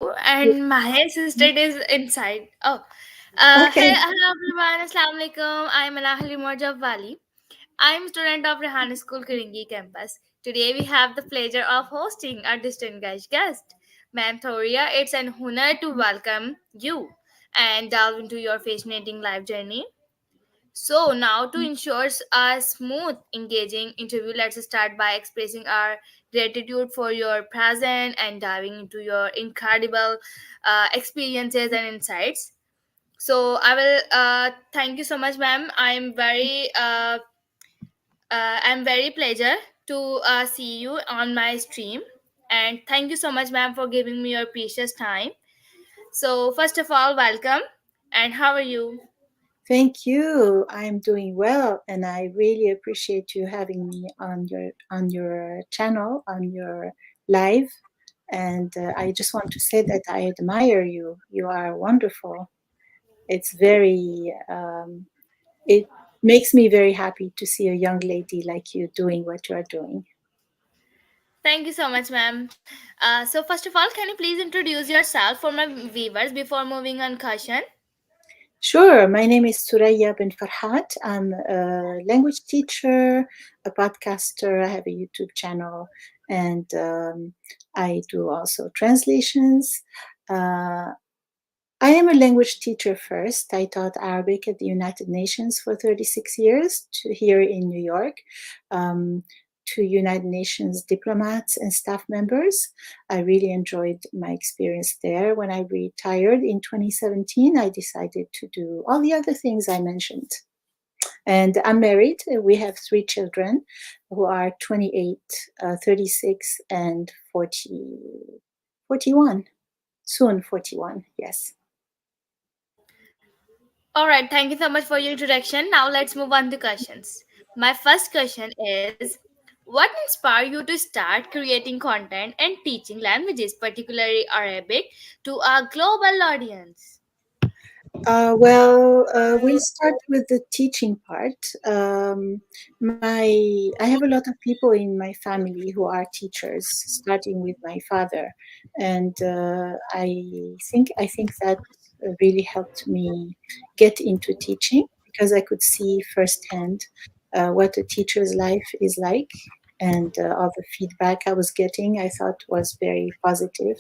and my assistant is inside. Oh, Okay. hello everyone. Assalamu alaikum. I'm Alahli Morjab. I'm student of Rehan School, Kiringi campus. Today we have the pleasure of hosting our distinguished guest, Ma'am Thoria. It's an honor to welcome you and delve into your fascinating life journey. So now to ensure a smooth, engaging interview, let's start by expressing our gratitude for your presence and diving into your incredible experiences and insights. So I will thank you so much, ma'am. I'm very pleasure to see you on my stream, and thank you so much, ma'am, for giving me your precious time. So first of all, welcome, and how are you? Thank you. I'm doing well, and I really appreciate you having me on your channel, on your live. And I just want to say that I admire you. You are wonderful. It's very. It makes me very happy to see a young lady like you doing what you are doing. Thank you so much, ma'am. So first of all, can you please introduce yourself for my viewers before moving on, Kashan? Sure. My name is Suraya bin Farhat. I'm a language teacher, a podcaster. I have a YouTube channel, and I do also translations. Uh, I am a language teacher first. I taught Arabic at the United Nations for 36 years here in New York. Um, to United Nations diplomats and staff members. I really enjoyed my experience there. When I retired in 2017, I decided to do all the other things I mentioned. And I'm married. We have three children who are 28, 36, and 41. Soon 41, yes. All right, thank you so much for your introduction. Now let's move on to questions. My first question is, what inspired you to start creating content and teaching languages, particularly Arabic, to a global audience? We'll start with the teaching part. I have a lot of people in my family who are teachers, starting with my father, and I think that really helped me get into teaching because I could see firsthand what a teacher's life is like, and all the feedback I was getting, I thought was very positive.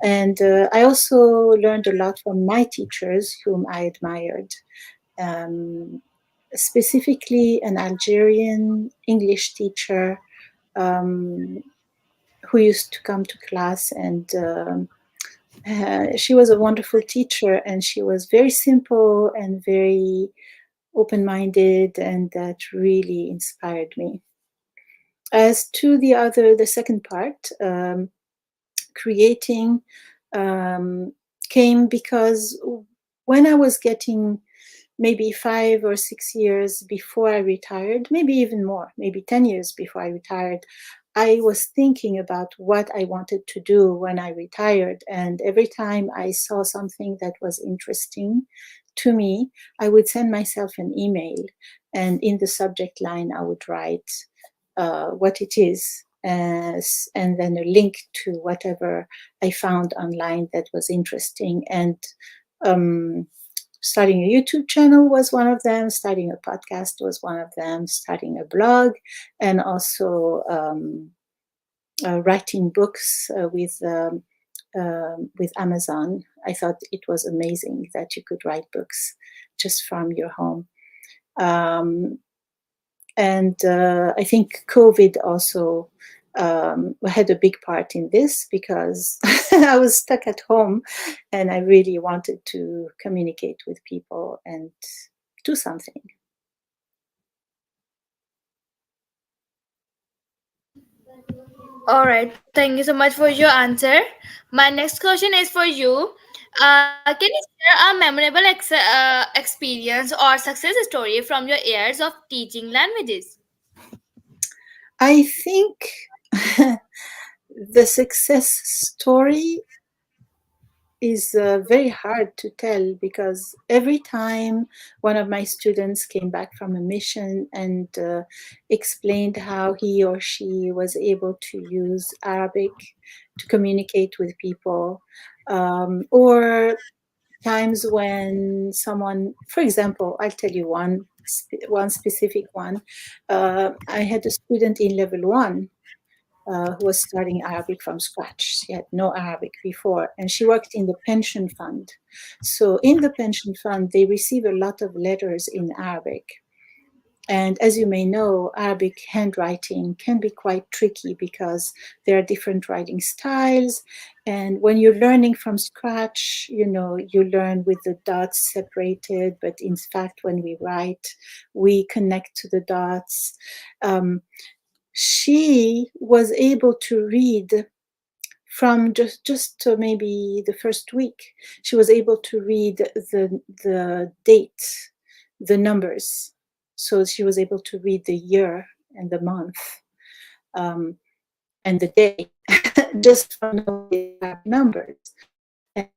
And I also learned a lot from my teachers, whom I admired, um, specifically an Algerian English teacher um, who used to come to class. And she was a wonderful teacher, and she was very simple and very open minded, and that really inspired me. As to the second part, creating um, came because when I was getting maybe 5 or 6 years before I retired, maybe even more, maybe 10 years before I retired, I was thinking about what I wanted to do when I retired. And every time I saw something that was interesting to me, I would send myself an email. And in the subject line, I would write what it is, and then a link to whatever I found online that was interesting. And um, starting a YouTube channel was one of them, starting a podcast was one of them, starting a blog, and also writing books with Amazon. I thought it was amazing that you could write books just from your home. Um, and I think COVID also had a big part in this because I was stuck at home and I really wanted to communicate with people and do something. All right, thank you so much for your answer. My next question is for you. Can you share a memorable experience or success story from your years of teaching languages? I think the success story is very hard to tell because every time one of my students came back from a mission and explained how he or she was able to use Arabic to communicate with people, or times when someone, for example, I'll tell you one specific one. I had a student in level 1 who was starting Arabic from scratch. She had no Arabic before, and she worked in the pension fund. So in the pension fund, they receive a lot of letters in Arabic. And as you may know, Arabic handwriting can be quite tricky because there are different writing styles. And when you're learning from scratch, you learn with the dots separated. But in fact, when we write, we connect to the dots. She was able to read from just maybe the first week. She was able to read the date, the numbers. So she was able to read the year and the month and the day just from knowing numbers. And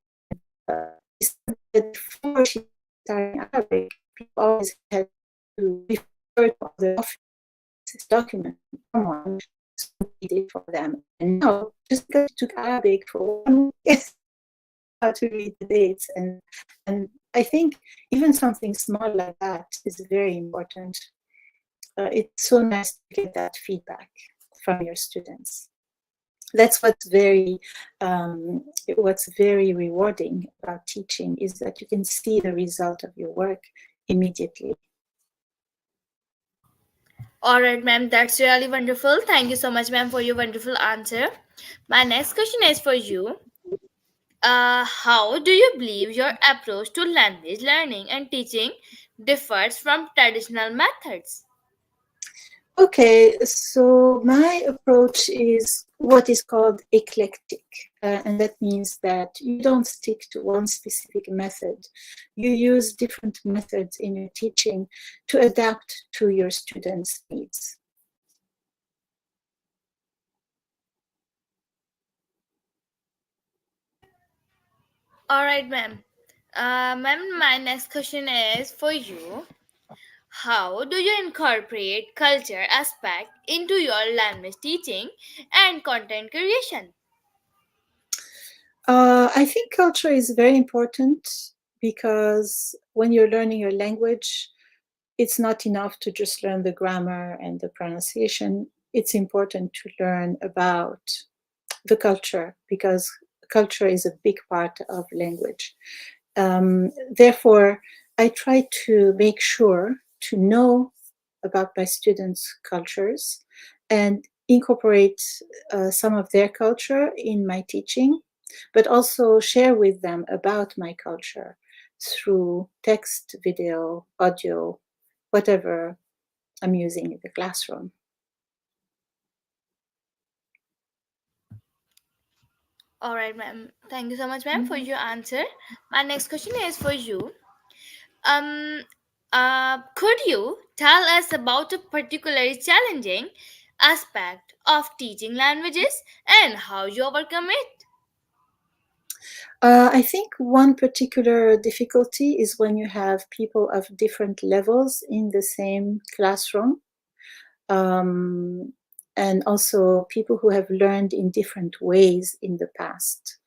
before she started Arabic, people always had to refer to other offices, document someone did it for them. And now, just because she took Arabic for 1 week, how to read the dates. And I think even something small like that is very important. It's so nice to get that feedback from your students. That's what's very rewarding about teaching, is that you can see the result of your work immediately. All right, ma'am, that's really wonderful. Thank you so much, ma'am, for your wonderful answer. My next question is for you. How do you believe your approach to language learning and teaching differs from traditional methods? Okay, so my approach is what is called eclectic, and that means that you don't stick to one specific method. You use different methods in your teaching to adapt to your students' needs. All right, ma'am. Ma'am, my next question is for you. How do you incorporate culture aspect into your language teaching and content creation? I think culture is very important because when you're learning your language, it's not enough to just learn the grammar and the pronunciation. It's important to learn about the culture because culture is a big part of language. Therefore, I try to make sure to know about my students' cultures and incorporate some of their culture in my teaching, but also share with them about my culture through text, video, audio, whatever I'm using in the classroom. All right, ma'am. Thank you so much, ma'am, for your answer. My next question is for you. Um, could you tell us about a particularly challenging aspect of teaching languages and how you overcome it? I think one particular difficulty is when you have people of different levels in the same classroom. And also people who have learned in different ways in the past.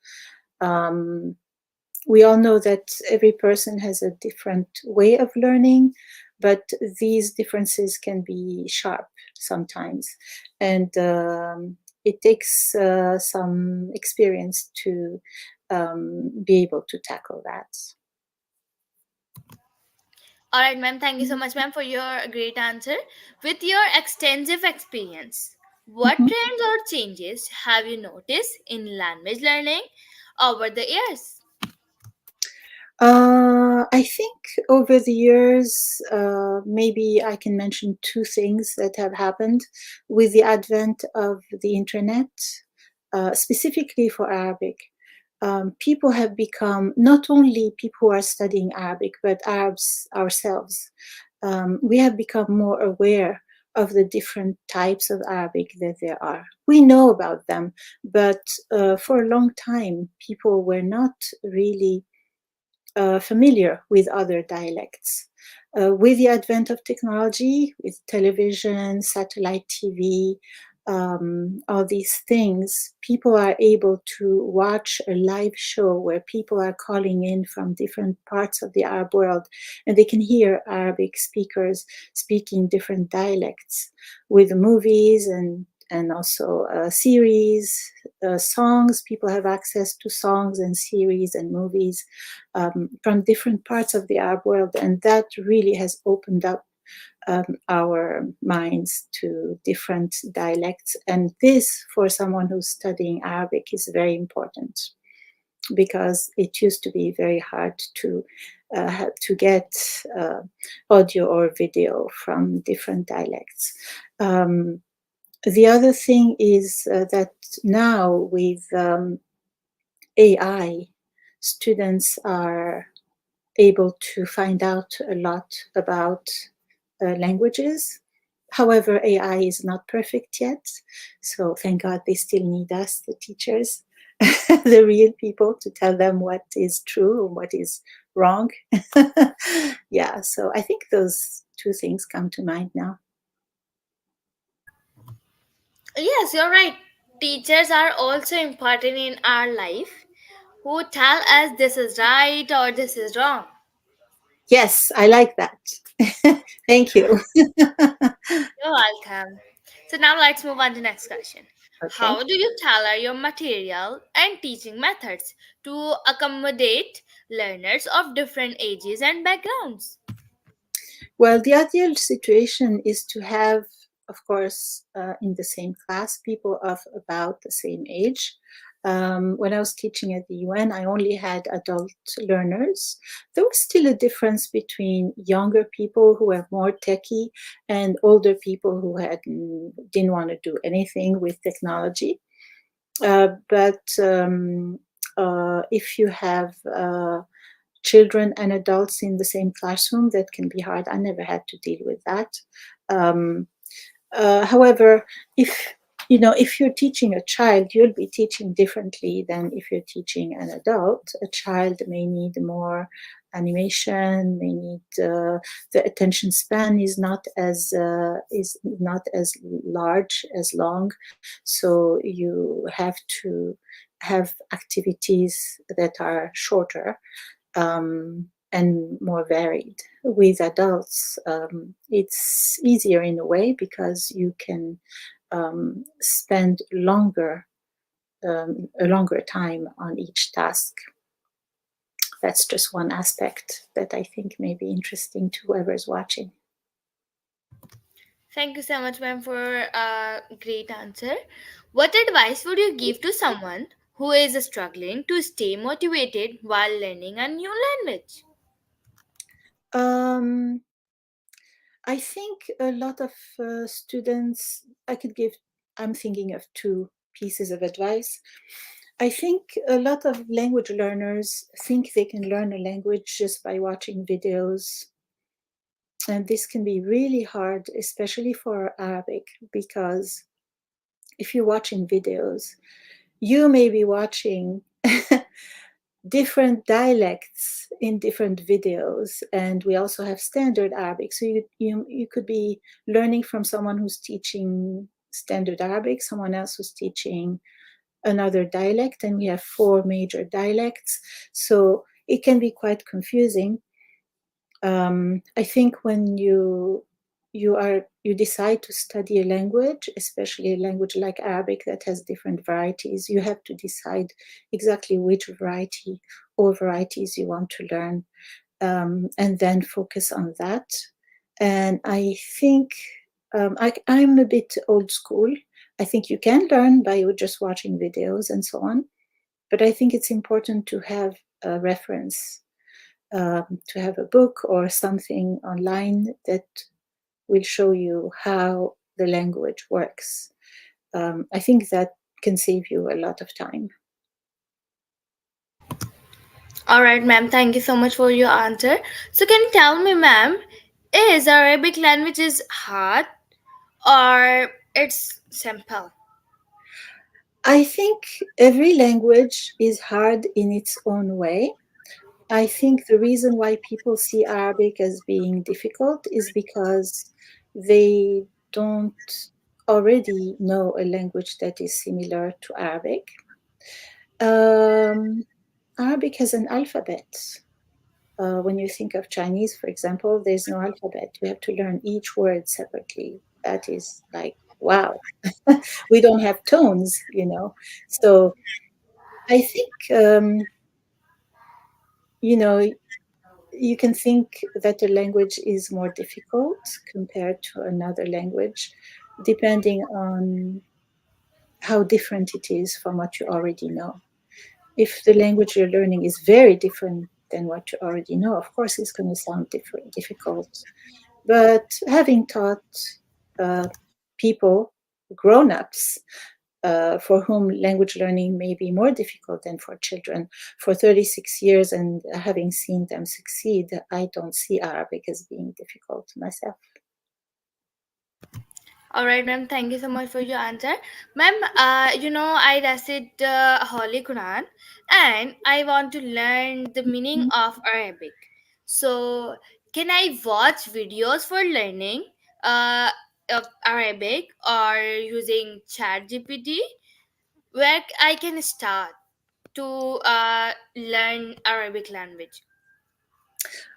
We all know that every person has a different way of learning, but these differences can be sharp sometimes. And it takes some experience to be able to tackle that. All right, ma'am. Thank you so much, ma'am, for your great answer. With your extensive experience, what Mhm. trends or changes have you noticed in language learning over the years? I think over the years, maybe I can mention two things that have happened with the advent of the internet, specifically for Arabic. People have become not only people who are studying Arabic, but Arabs ourselves. We have become more aware of the different types of Arabic that there are. We know about them, but for a long time, people were not really familiar with other dialects. With the advent of technology, with television, satellite TV, all these things, people are able to watch a live show where people are calling in from different parts of the Arab world, and they can hear Arabic speakers speaking different dialects with movies and also series, songs. People have access to songs and series and movies from different parts of the Arab world, and that really has opened up our minds to different dialects. And this, for someone who's studying Arabic, is very important because it used to be very hard to get audio or video from different dialects. The other thing is that now with AI, students are able to find out a lot about languages. However, AI is not perfect yet. So thank God they still need us, the teachers, the real people, to tell them what is true and what is wrong. Yeah, so I think those two things come to mind now. Yes, you're right. Teachers are also important in our life who tell us this is right or this is wrong. Yes, I like that. Thank you. You're welcome. So now let's move on to next question. Okay. How do you tailor your material and teaching methods to accommodate learners of different ages and backgrounds? Well, the ideal situation is to have, of course, in the same class, people of about the same age. When I was teaching at the UN, I only had adult learners. There was still a difference between younger people who were more techie and older people who didn't want to do anything with technology. But if you have children and adults in the same classroom, that can be hard. I never had to deal with that. Um, However, if you're teaching a child, you'll be teaching differently than if you're teaching an adult. A child may need more animation, may need the attention span is not as large as long, so you have to have activities that are shorter and more varied. With adults, it's easier in a way because you can spend a longer time on each task. That's just one aspect that I think may be interesting to whoever's watching. Thank you so much, ma'am, for a great answer. What advice would you give to someone who is struggling to stay motivated while learning a new language? Um, I think a lot of students, I'm thinking of two pieces of advice. I think a lot of language learners think they can learn a language just by watching videos. And this can be really hard, especially for Arabic, because if you're watching videos, you may be watching different dialects in different videos, and we also have standard Arabic. So you could be learning from someone who's teaching standard Arabic, someone else who's teaching another dialect, and we have four major dialects. So it can be quite confusing. I think when you decide to study a language, especially a language like Arabic that has different varieties, you have to decide exactly which variety or varieties you want to learn, and then focus on that. And I think I'm a bit old school. I think you can learn by just watching videos and so on, but I think it's important to have a reference, to have a book or something online that will show you how the language works. I think that can save you a lot of time. All right, ma'am. Thank you so much for your answer. So, can you tell me, ma'am, is Arabic language is hard or it's simple? I think every language is hard in its own way. I think the reason why people see Arabic as being difficult is because they don't already know a language that is similar to Arabic. Arabic has an alphabet. When you think of Chinese, for example, there's no alphabet. You have to learn each word separately. That is like, wow. We don't have tones, you know. So I think, you know, you can think that a language is more difficult compared to another language, depending on how different it is from what you already know. If the language you're learning is very different than what you already know, of course it's going to sound difficult. But having taught people, grown-ups, for whom language learning may be more difficult than for children, for 36 years and having seen them succeed, I don't see Arabic as being difficult myself. All right, ma'am. Thank you so much for your answer, ma'am. I recite the Holy Quran, and I want to learn the meaning of Arabic. So, can I watch videos for learning of Arabic or using ChatGPT? Where I can start to learn Arabic language?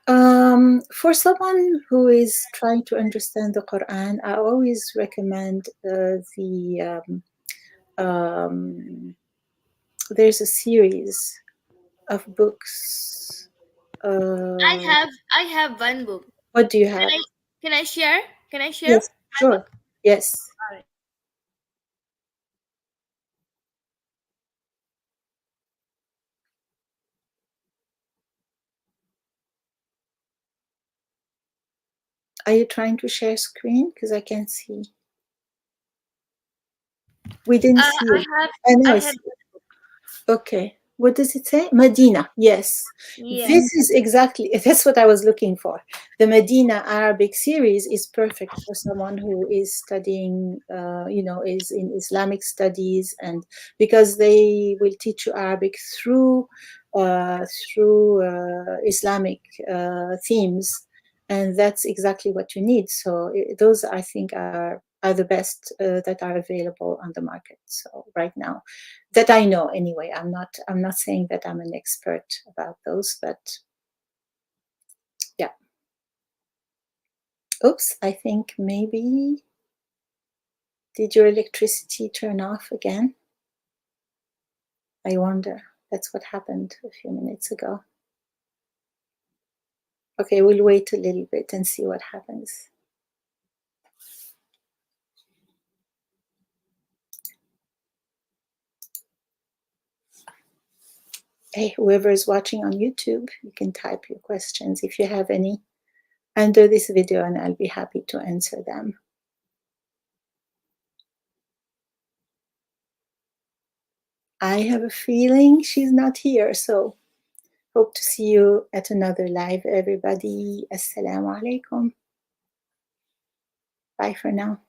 For someone who is trying to understand the Quran, I always recommend there's a series of books. I have one book. What do you Can have? I can I share? Can I share Yes, my book? sure. Yes. All right. Are you trying to share screen? Because I can't see. We didn't see I it. have I know I I have see. Okay. What does it say? Medina. Yes. yes. This is exactly, that's what I was looking for. The Medina Arabic series is perfect for someone who is studying, is in Islamic studies, and because they will teach you Arabic through Islamic themes, and that's exactly what you need. So those, I think, are the best that are available on the market. So right now, that I know anyway. I'm not saying that I'm an expert about those, but yeah. Oops, I think maybe, did your electricity turn off again? I wonder. That's what happened a few minutes ago. Okay, we'll wait a little bit and see what happens. Hey, whoever is watching on YouTube, you can type your questions if you have any under this video, and I'll be happy to answer them. I have a feeling she's not here, so hope to see you at another live, everybody. Assalamu alaikum. Bye for now.